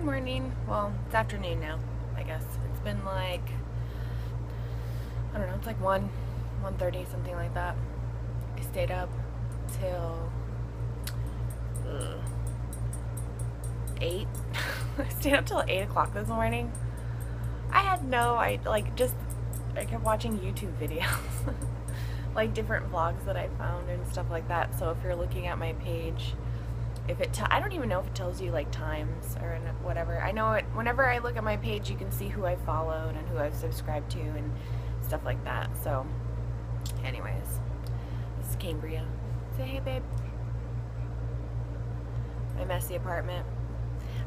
Good morning. Well, it's afternoon now, I guess. It's been like, I don't know, it's like 1:30, something like that. I stayed up till 8. I stayed up till 8 o'clock this morning. I kept watching YouTube videos. Like different vlogs that I found and stuff like that. So if you're looking at my page, I don't even know if it tells you like times or whatever. I know it whenever I look at my page, you can see who I followed and who I've subscribed to and stuff like that. So anyways, this is Cambria. Say hey, babe. My messy apartment.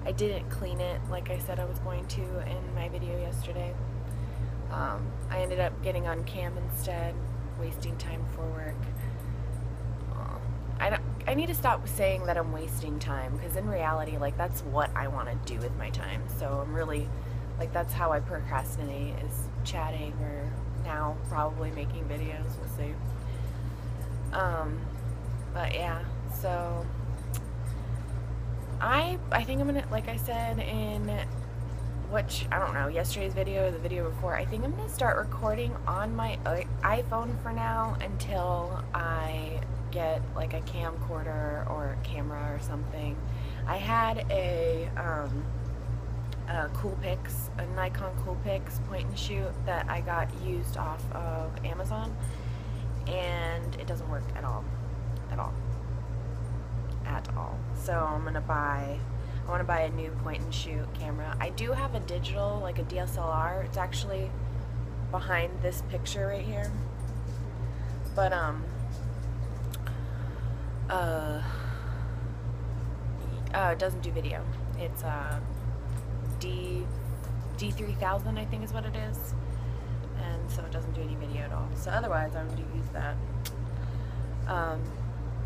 I didn't clean it like I said I was going to in my video yesterday. I ended up getting on cam instead, wasting time for work. I need to stop saying that I'm wasting time, because in reality, like, that's what I want to do with my time. So I'm really, like, that's how I procrastinate, is chatting, or now probably making videos. We'll see. But yeah, so I think I'm gonna, like I said in I don't know, yesterday's video or the video before, I think I'm gonna start recording on my iPhone for now until I get like a camcorder or a camera or something. I had a Coolpix, a Nikon Coolpix point and shoot that I got used off of Amazon, and it doesn't work at all. So I want to buy a new point and shoot camera. I do have a digital, like a DSLR. It's actually behind this picture right here. But it doesn't do video. It's D3000, I think is what it is. And so it doesn't do any video at all. So otherwise I would use that.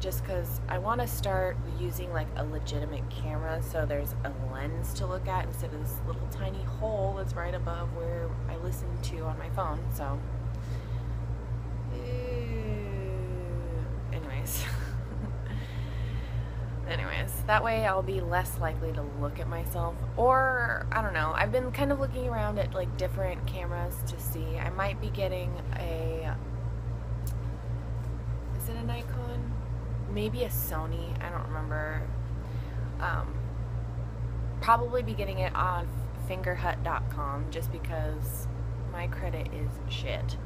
Just because I want to start using like a legitimate camera, so there's a lens to look at instead of this little tiny hole that's right above where I listen to on my phone. So anyways, that way I'll be less likely to look at myself. Or I don't know, I've been kind of looking around at like different cameras to see. I might be getting is it a Nikon? Maybe a Sony, I don't remember. Probably be getting it on fingerhut.com, just because my credit is shit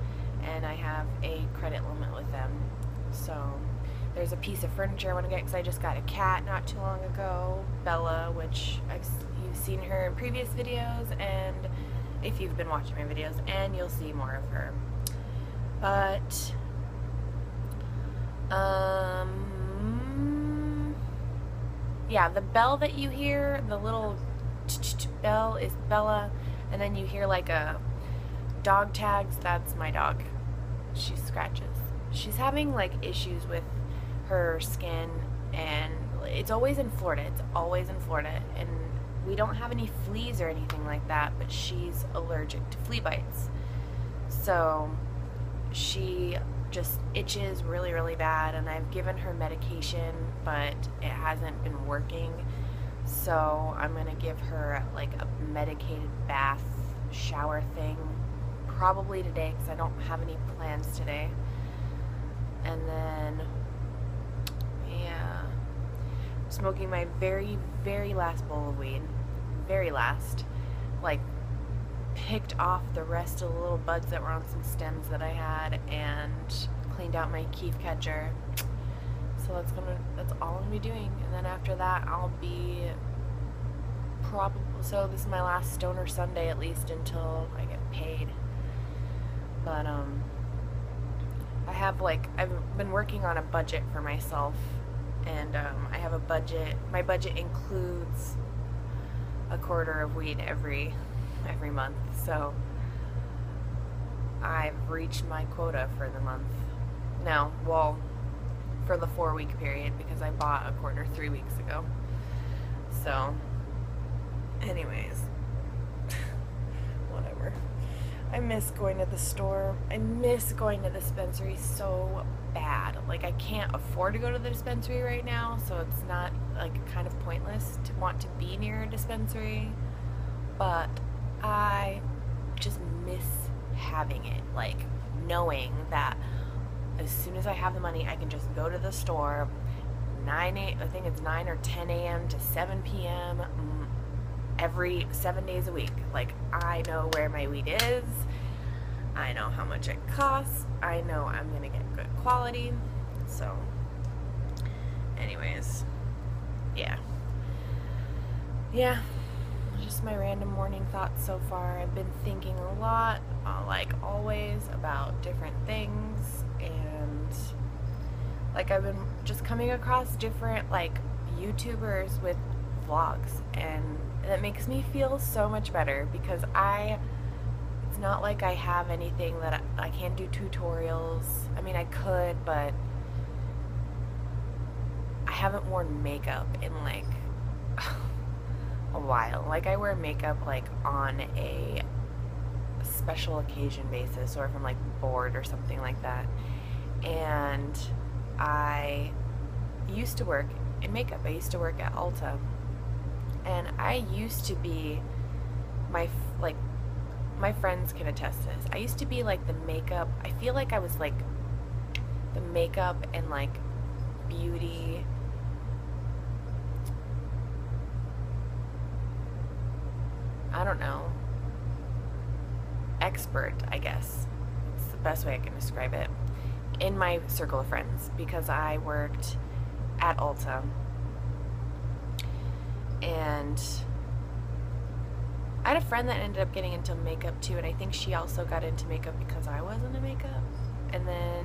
and I have a credit limit with them. So there's a piece of furniture I want to get because I just got a cat not too long ago, Bella, which you've seen her in previous videos, and if you've been watching my videos, and you'll see more of her. But yeah, the bell that you hear, the little bell, is Bella, and then you hear like a dog tags, that's my dog. She scratches. She's having like issues with her skin, and it's always in Florida. And we don't have any fleas or anything like that, but she's allergic to flea bites. So she just itches really, really bad, and I've given her medication, but it hasn't been working. So I'm gonna give her like a medicated bath shower thing probably today, because I don't have any plans today. And then yeah, I'm smoking my very, very last bowl of weed. Very last. Like, picked off the rest of the little buds that were on some stems that I had and cleaned out my keef catcher. So that's all I'm gonna be doing. And then after that I'll be so this is my last Stoner Sunday, at least until I get paid. But I've been working on a budget for myself, and I have a budget. My budget includes a quarter of weed every month, so I've reached my quota for the month. No, well, for the 4-week period, because I bought a quarter 3 weeks ago. So anyways, whatever. I miss going to the store. I miss going to the dispensary so bad. Like, I can't afford to go to the dispensary right now, so it's not, like, kind of pointless to want to be near a dispensary. But I just miss having it, like, knowing that as soon as I have the money, I can just go to the store, I think it's 9 or 10 a.m. to 7 p.m. every 7 days a week. Like, I know where my weed is. I know how much it costs. I know I'm going to get good quality. So, anyways, yeah. Yeah, just my random morning thoughts so far. I've been thinking a lot, like always, about different things, and like I've been just coming across different like YouTubers with vlogs, and that makes me feel so much better, because it's not like I have anything that I can't do tutorials. I mean, I could, but I haven't worn makeup in like a while. Like, I wear makeup like on a special occasion basis, or if I'm like bored or something like that. And I used to work in makeup. I used to work at Ulta, and I used to be my friends can attest to this. I used to be like the makeup. I feel like I was like the makeup and like beauty. I don't know. Expert, I guess. It's the best way I can describe it. In my circle of friends, because I worked at Ulta, and I had a friend that ended up getting into makeup too, and I think she also got into makeup because I was into makeup, and then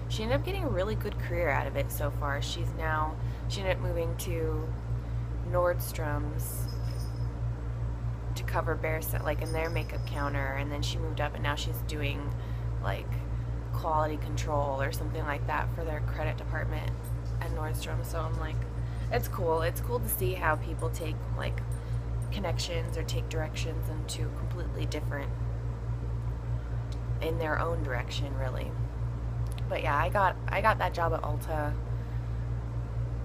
she ended up getting a really good career out of it so far. She ended up moving to Nordstrom's to cover like in their makeup counter, and then she moved up, and now she's doing like quality control or something like that for their credit department at Nordstrom. So I'm like, it's cool. It's cool to see how people take like connections or take directions into completely different, in their own direction, really. But yeah, I got that job at Ulta,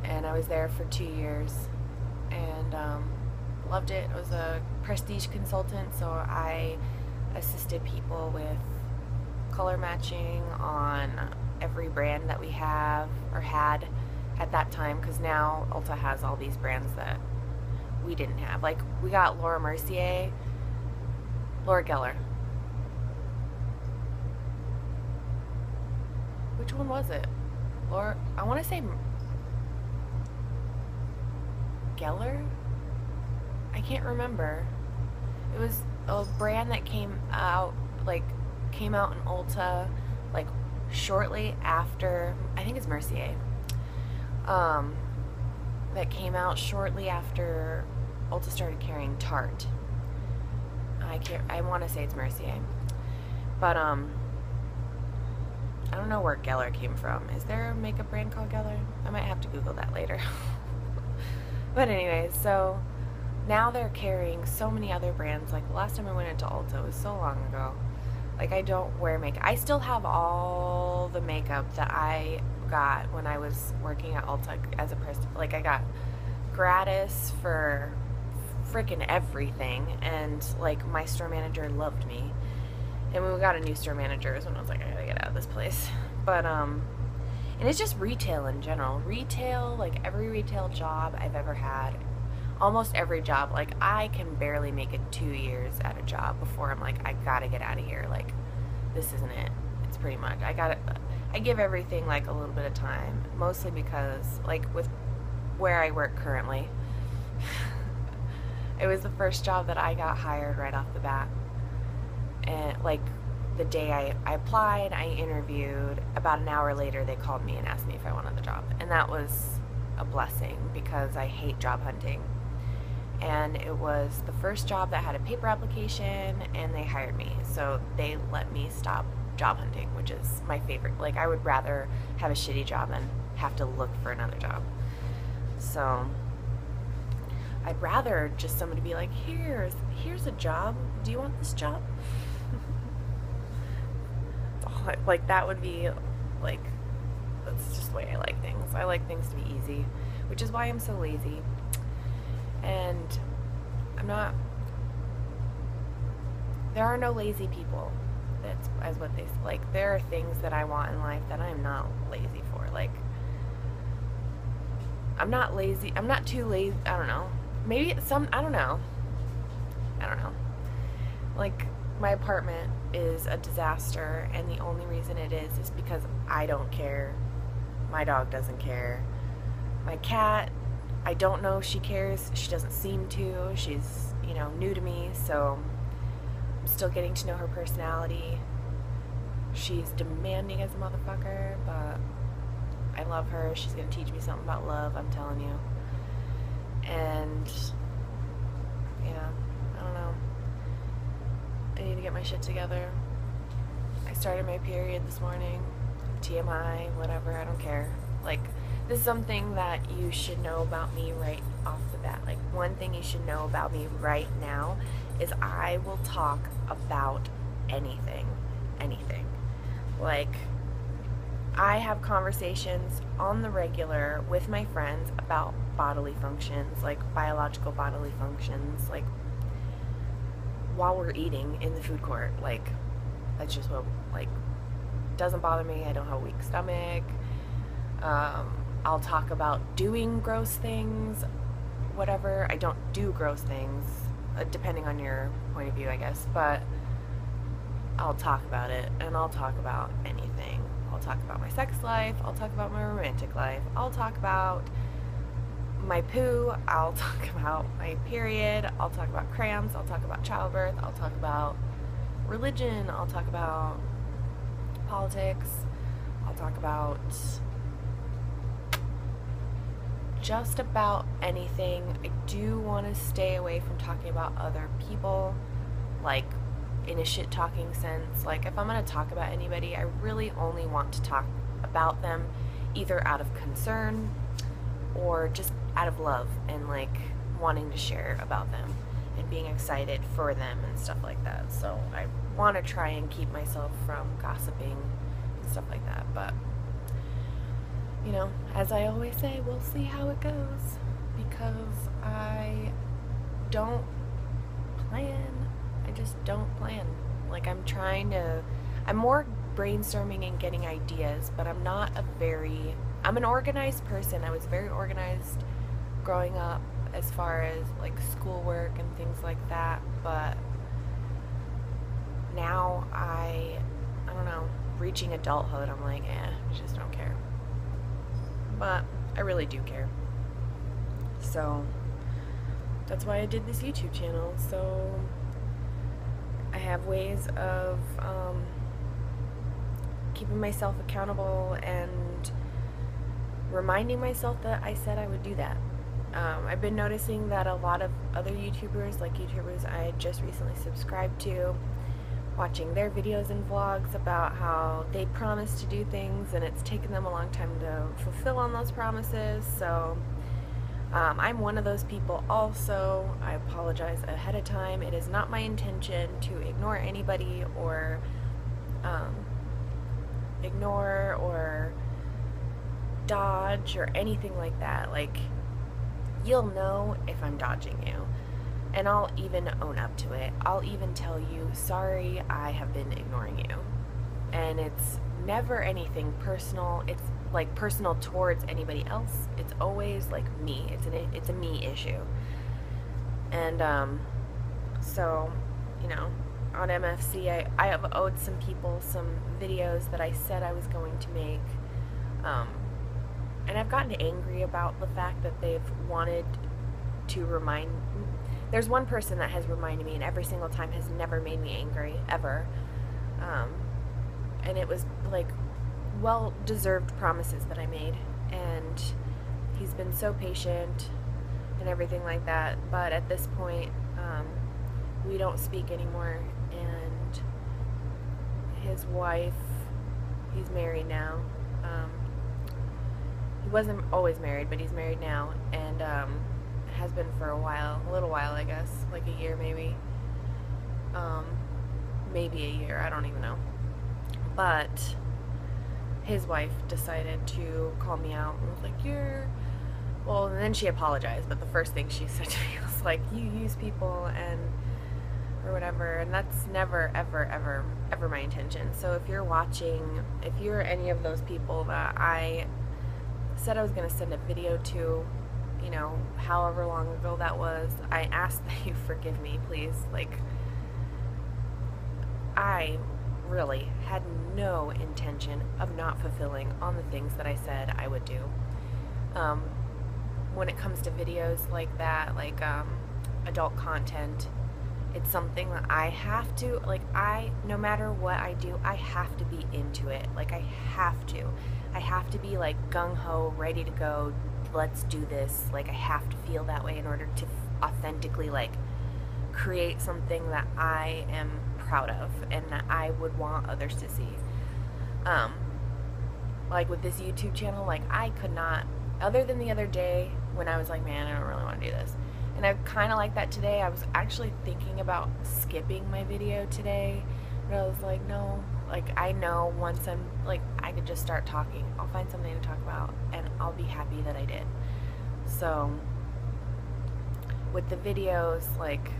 and I was there for 2 years, and loved it. I was a prestige consultant, so I assisted people with color matching on every brand that we have or had at that time, because now Ulta has all these brands that we didn't have. Like, we got Laura Geller. Which one was it? I want to say Geller? I can't remember. It was a brand that came out in Ulta like shortly after, I think it's Mercier, that came out shortly after Ulta started carrying Tarte. I want to say it's Mercier, but I don't know where Geller came from. Is there a makeup brand called Geller? I might have to Google that later. But anyways, so now they're carrying so many other brands. Like, the last time I went into Ulta was so long ago. Like, I don't wear makeup. I still have all the makeup that I got when I was working at Ulta as a person. Like, I got gratis for freaking everything, and like, my store manager loved me. And when we got a new store manager is when I was like, I gotta get out of this place. But and it's just retail in general. Retail, like every retail job I've ever had, almost every job, like I can barely make it 2 years at a job before I'm like, I gotta get out of here. Like, this isn't it. It's pretty much, I give everything like a little bit of time, mostly because like with where I work currently, it was the first job that I got hired right off the bat. And like the day I applied, I interviewed, about an hour later they called me and asked me if I wanted the job. And that was a blessing, because I hate job hunting. And it was the first job that had a paper application, and they hired me. So they let me stop job hunting, which is my favorite. Like, I would rather have a shitty job than have to look for another job. So I'd rather just somebody be like, here's a job. Do you want this job? Like, that would be like That's just the way I like things. I like things to be easy, which is why I'm so lazy. And I'm not, there are no lazy people. That's as what they like. There are things that I want in life that I'm not lazy for. Like, I'm not lazy. I'm not too lazy. I don't know. Maybe I don't know. Like, my apartment is a disaster, and the only reason it is because I don't care. My dog doesn't care. My cat, I don't know if she cares. She doesn't seem to. She's, new to me, so I'm still getting to know her personality. She's demanding as a motherfucker, but I love her. She's gonna teach me something about love, I'm telling you. And yeah, I don't know. I need to get my shit together. I started my period this morning. TMI, whatever, I don't care. Like, this is something that you should know about me right off the bat. Like, one thing you should know about me right now is I will talk about anything. Anything. Like, I have conversations on the regular with my friends about bodily functions, like biological bodily functions, like while we're eating in the food court. Like, that's just what, like, doesn't bother me. I don't have a weak stomach. I'll talk about doing gross things, whatever. I don't do gross things, depending on your point of view, I guess, but I'll talk about it, and I'll talk about anything. I'll talk about my sex life, I'll talk about my romantic life, I'll talk about my poo, I'll talk about my period, I'll talk about cramps, I'll talk about childbirth, I'll talk about religion, I'll talk about politics, I'll talk about just about anything. I do want to stay away from talking about other people, like in a shit talking sense. Like, if I'm going to talk about anybody, I really only want to talk about them either out of concern or just out of love and like wanting to share about them and being excited for them and stuff like that. So I want to try and keep myself from gossiping and stuff like that, but as I always say, we'll see how it goes, because I don't plan. I just don't plan. Like, I'm more brainstorming and getting ideas, but I'm an organized person. I was very organized growing up as far as like schoolwork and things like that, but now I don't know, reaching adulthood, I'm like, I just don't care. But I really do care. So that's why I did this YouTube channel. So I have ways of keeping myself accountable and reminding myself that I said I would do that. I've been noticing that a lot of other YouTubers, like YouTubers I just recently subscribed to, watching their videos and vlogs about how they promised to do things and it's taken them a long time to fulfill on those promises. So I'm one of those people also. I apologize ahead of time. It is not my intention to ignore anybody or ignore or dodge or anything like that. Like, you'll know if I'm dodging you. And I'll even own up to it. I'll even tell you, sorry, I have been ignoring you. And it's never anything personal. It's like personal towards anybody else. It's always like me. It's a me issue. And so, on MFC, I have owed some people some videos that I said I was going to make. And I've gotten angry about the fact that they've wanted to remind me. There's one person that has reminded me, and every single time has never made me angry, ever. And it was like well-deserved promises that I made, and he's been so patient and everything like that. But at this point, we don't speak anymore, and his wife, he's married now. He wasn't always married, but he's married now, and has been for a little while, I guess, like a year maybe. Maybe a year, I don't even know. But his wife decided to call me out and was like, well, and then she apologized, but the first thing she said to me was like, you use people and or whatever, and that's never, ever, ever, ever my intention. So if you're watching, if you're any of those people that I said I was going to send a video to, you know, however long ago that was, I ask that you forgive me, please. Like, I really had no intention of not fulfilling on the things that I said I would do. When it comes to videos like that, like adult content, it's something that I have to, like, no matter what I do, I have to be into it. Like, I have to be like gung-ho, ready to go, let's do this. Like, I have to feel that way in order to authentically, like, create something that I am proud of and that I would want others to see. Like with this YouTube channel, like, I could not, other than the other day when I was like, man, I don't really want to do this. And I kind of like that today. I was actually thinking about skipping my video today, but I was like, no, like, I know once I'm, like, I could just start talking. I'll find something to talk about, and I'll be happy that I did. So, with the videos, like,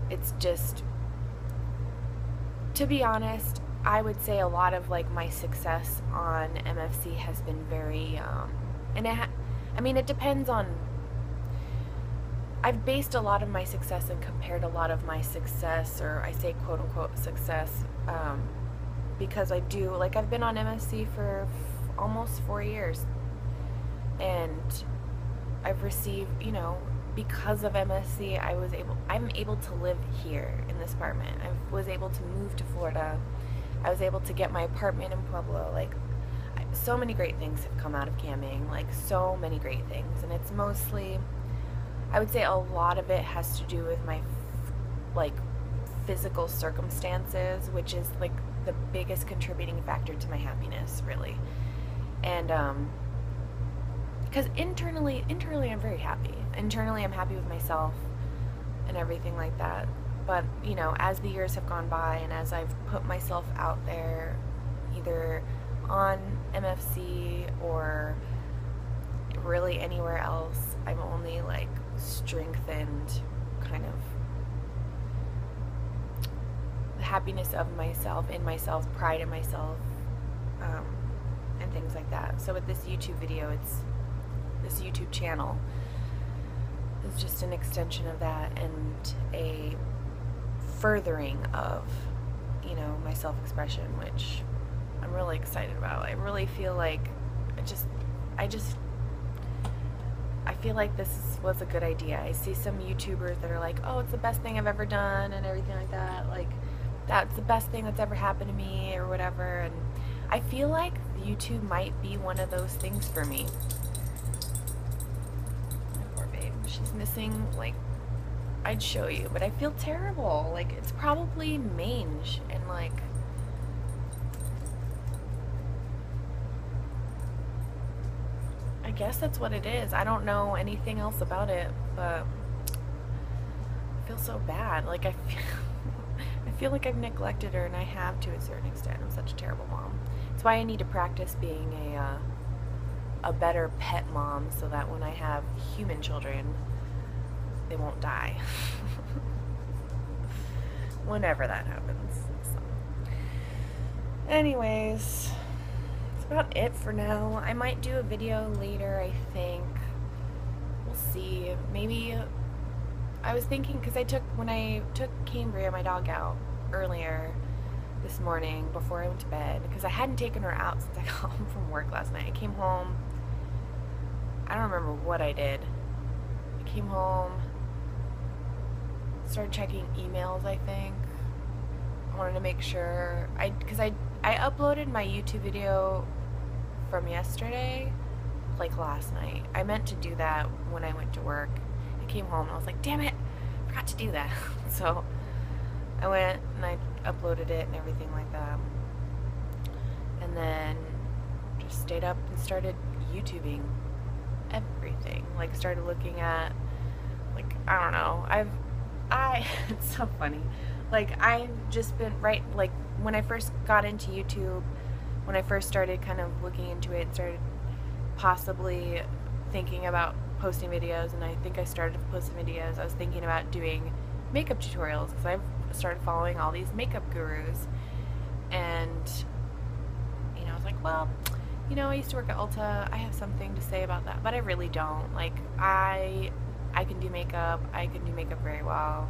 it's just, to be honest, I would say a lot of, like, my success on MFC has been very, I mean, it depends on, I've based a lot of my success and compared a lot of my success, or I say quote-unquote success, because I do, like, I've been on MFC for almost 4 years, and I've received, you know, because of MSC, I'm able to live here in this apartment. I was able to move to Florida. I was able to get my apartment in Pueblo. Like, so many great things have come out of camming, like, so many great things, and it's mostly, I would say a lot of it has to do with my, like, physical circumstances, which is, like, the biggest contributing factor to my happiness, really. And, because internally I'm very happy. Internally, I'm happy with myself and everything like that. But, you know, as the years have gone by and as I've put myself out there, either on MFC or really anywhere else, I'm only, like, strengthened kind of the happiness of myself, in myself, pride in myself, and things like that. So with this YouTube video, this YouTube channel is just an extension of that and a furthering of, you know, my self-expression, which I'm really excited about. I really feel like I feel like this was a good idea. I see some YouTubers that are like, oh, it's the best thing I've ever done and everything like that. Like, that's the best thing that's ever happened to me or whatever. And I feel like YouTube might be one of those things for me. My poor babe. She's missing, like, I'd show you, but I feel terrible. Like, it's probably mange and, like, I guess that's what it is. I don't know anything else about it, but I feel so bad. Like, I feel like I've neglected her, and I have to a certain extent. I'm such a terrible mom. That's why I need to practice being a better pet mom, so that when I have human children, they won't die. Whenever that happens. So. Anyways, about it for now. I might do a video later, I think. We'll see. Maybe, I was thinking, because when I took Cambria, my dog, out earlier this morning before I went to bed, because I hadn't taken her out since I got home from work last night. I came home, I don't remember what I did. I came home, started checking emails, I think. I wanted to make sure, because I uploaded my YouTube video from yesterday, like last night. I meant to do that when I went to work. I came home and I was like, damn it, I forgot to do that. So I went and I uploaded it and everything like that. And then just stayed up and started YouTubing everything. Like, started looking at, like, I don't know. It's so funny. Like, I've just been, like, when I first got into YouTube, when I first started kind of looking into it, started possibly thinking about posting videos, and I think I started posting videos, I was thinking about doing makeup tutorials, because I've started following all these makeup gurus, and you know, I was like, well, you know, I used to work at Ulta, I have something to say about that, but I really don't. Like, I can do makeup, I can do makeup very well,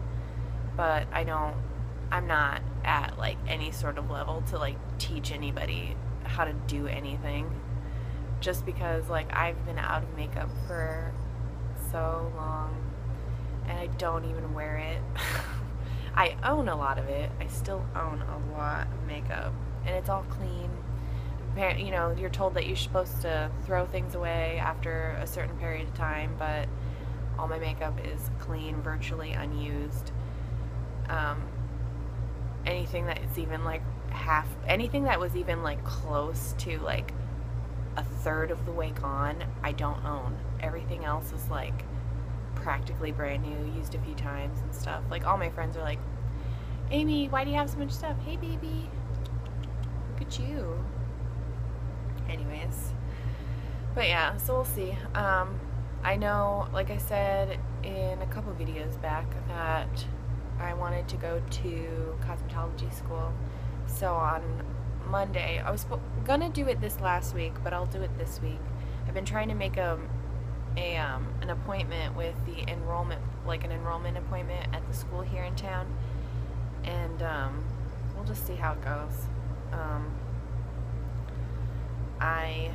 but I'm not at like any sort of level to like teach anybody how to do anything, just because like I've been out of makeup for so long and I don't even wear it. I own a lot of it. I still own a lot of makeup, and it's all clean. You know, you're told that you're supposed to throw things away after a certain period of time, but all my makeup is clean, virtually unused. Anything that is even like anything that was even like close to like a third of the way gone, I don't own. Everything else is like practically brand new, used a few times and stuff. Like, all my friends are like, Amy, why do you have so much stuff? Hey baby, look at you. Anyways, but yeah, so we'll see. I know, like I said in a couple videos back, that I wanted to go to cosmetology school. So on Monday, I was gonna do it this last week, but I'll do it this week. I've been trying to make an appointment with the enrollment, like an enrollment appointment at the school here in town, and we'll just see how it goes. I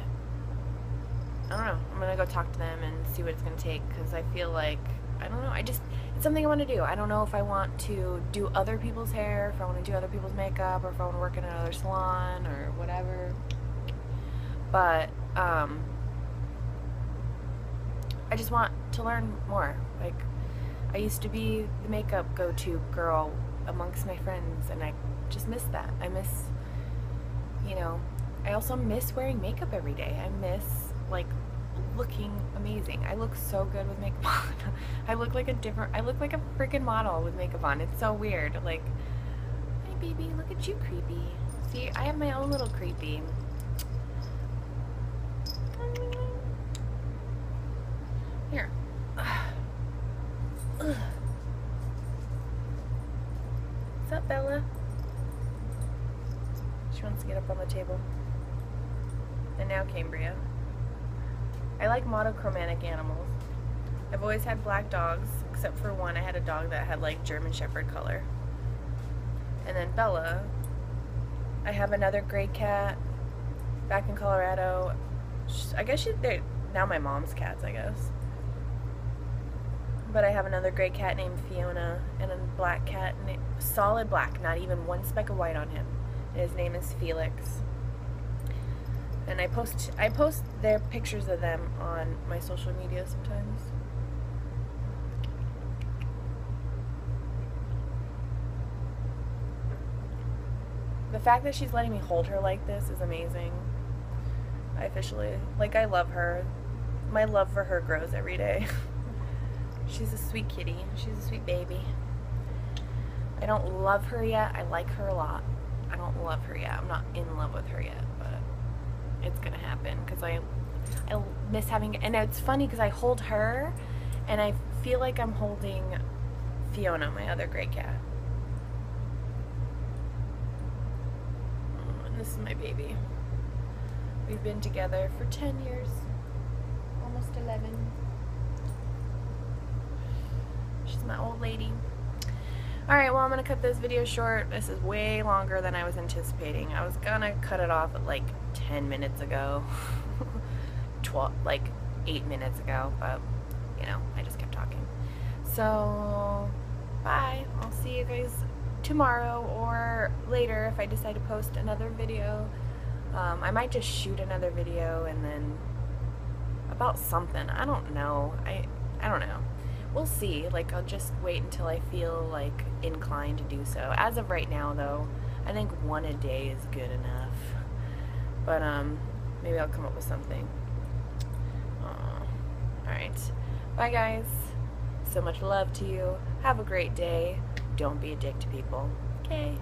don't know. I'm gonna go talk to them and see what it's gonna take, because I feel like, I don't know, it's something I want to do. I don't know if I want to do other people's hair, if I want to do other people's makeup, or if I want to work in another salon or whatever. But I just want to learn more. Like, I used to be the makeup go-to girl amongst my friends, and I just miss that. I miss, you know, I also miss wearing makeup every day. I miss like looking amazing. I look so good with makeup on. I look like a freaking model with makeup on. It's so weird. Like, hi baby, look at you, creepy. See, I have my own little creepy. Here. What's up, Bella? She wants to get up on the table. And now Cambria. I like monochromatic animals. I've always had black dogs, except for one. I had a dog that had like German Shepherd color. And then Bella, I have another gray cat back in Colorado. I guess they're now my mom's cats, I guess. But I have another gray cat named Fiona, and a black cat, solid black, not even one speck of white on him. And his name is Felix. And I post their pictures of them on my social media sometimes. The fact that she's letting me hold her like this is amazing. I love her. My love for her grows every day. She's a sweet kitty. She's a sweet baby. I don't love her yet. I like her a lot. I don't love her yet. I'm not in love with her yet, but it's gonna happen, because I miss having, and it's funny because I hold her and I feel like I'm holding Fiona, my other gray cat. Oh, and this is my baby. We've been together for 10 years, almost 11. She's my old lady. Alright, well, I'm gonna cut this video short. This is way longer than I was anticipating. I was gonna cut it off at like 10 minutes ago. 8 minutes ago, but you know, I just kept talking. So, bye. I'll see you guys tomorrow or later if I decide to post another video. I might just shoot another video and then about something. I don't know. I don't know. We'll see. Like, I'll just wait until I feel like inclined to do so. As of right now, though, I think one a day is good enough. But maybe I'll come up with something. Alright. Bye, guys. So much love to you. Have a great day. Don't be a dick to people. Okay.